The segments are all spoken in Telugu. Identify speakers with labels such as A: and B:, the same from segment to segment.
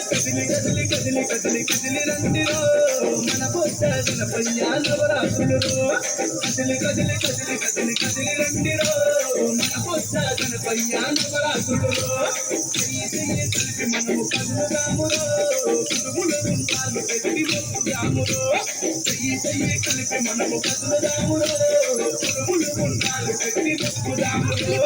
A: కదిలి కదిలి కదిలి కదిలి కదిలి రండిరో మన పొట్టన పయ్యానవరాసులు కదిలి కదిలి కదిలి కదిలి కదిలి రండిరో మన పొట్టన పయ్యానవరాసులు చెయ్యి చెయ్యి కలిపి మనము కదులుదామురో కుదుములు రుంపాలు పెట్టి మొక్కుదామురో చెయ్యి చెయ్యి కలిపి మనము కదులుదామురో కుదుములు రుంపాలు పెట్టి మొక్కుదామురో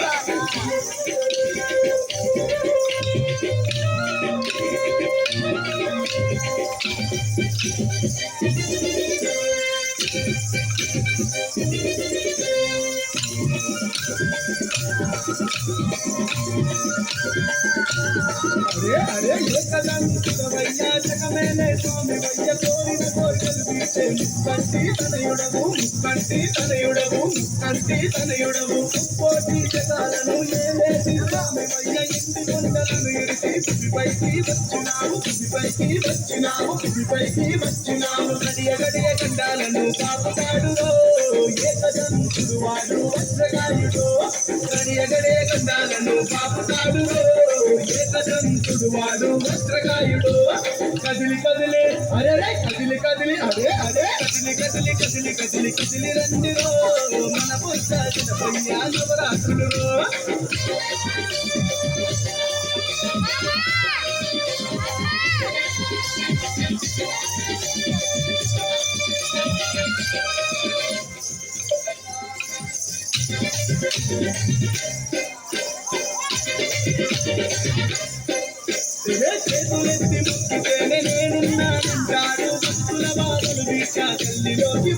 A: अरे अरे ये कदम भैया जगमेले स्वामी भैया कोरिन कोरिकलु तीर्चे मुक्कंटी तनयुडवु कोटी जगाలను ఏలేసి స్వామి భయ్య ఇంటి కొండలను ఇరిచి భూమిపైకి వచ్చినావు గడియ గడియ గండాలను కాపుతాడురో ఏకదంతుడు వాడు వజ్రకాయుడు గడియ గడియ గండాలను కాపుతాడురో ఏకదంతుడు వాడు వజ్రకాయుడు కదిలి కదిలి అరే కదిలి కదిలి అరే కదిలి కదిలి కదిలి కదిలి కదిలి రండిరో మన పొచ్చాచిన పయ్యా నవరాత్రులు చేతులెత్తి ముక్కితేనే నేనున్నానంటాడు భక్తుల బాధలు తీర్చా తల్లిలోకి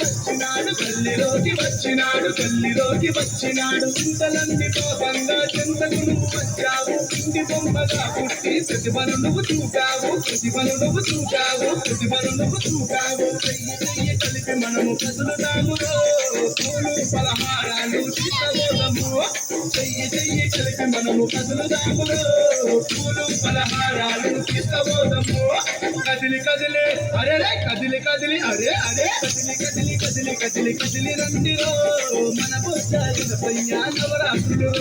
A: వచ్చినాడు చింతలన్నీ కోపంగా చింతకు నువ్వు వచ్చావు ఇంటి బొమ్మగా పుట్టి ప్రతిభను నువ్వు చూపావు చెయ్యి చెయ్యి కలిపి మనము కదులుదామురో పూలు పలహారాలు తీసుకోదాము చెయ్యి చెయ్యి కలిపి మనము కదులుదామురో పూలు పలహారాలు తీసుకోదాము కదిలి కదిలి అరే కదిలి కదిలి అరే కదిలి కదిలి కదిలి కదిలి కదిలి రండిరో మన పొచ్చాచిన పయ్యా నవరాత్రులు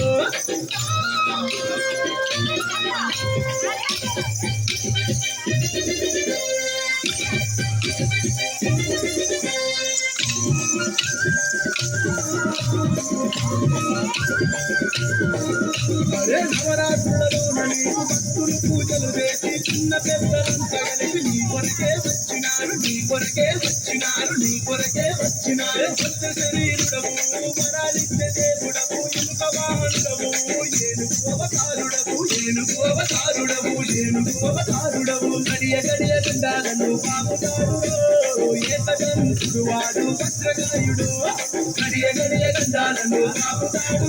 A: అరే నవరాత్రులలో నీకు భక్తులు పూజలు చేసి చిన్న పెద్దలంతా కలిపి నీ కొరకే వచ్చినారు కొత్త శరీరుడవు వరాలిచ్చే దేవుడవు ఎనుక వాహనుడవు ఏనుగు అవతారుడవు గడియ గడియ గండాలను పాపుతాడు ఏకదంతుడు వాడు వజ్రకాయుడు గడియ గడియ గండాలను పాపుతాడు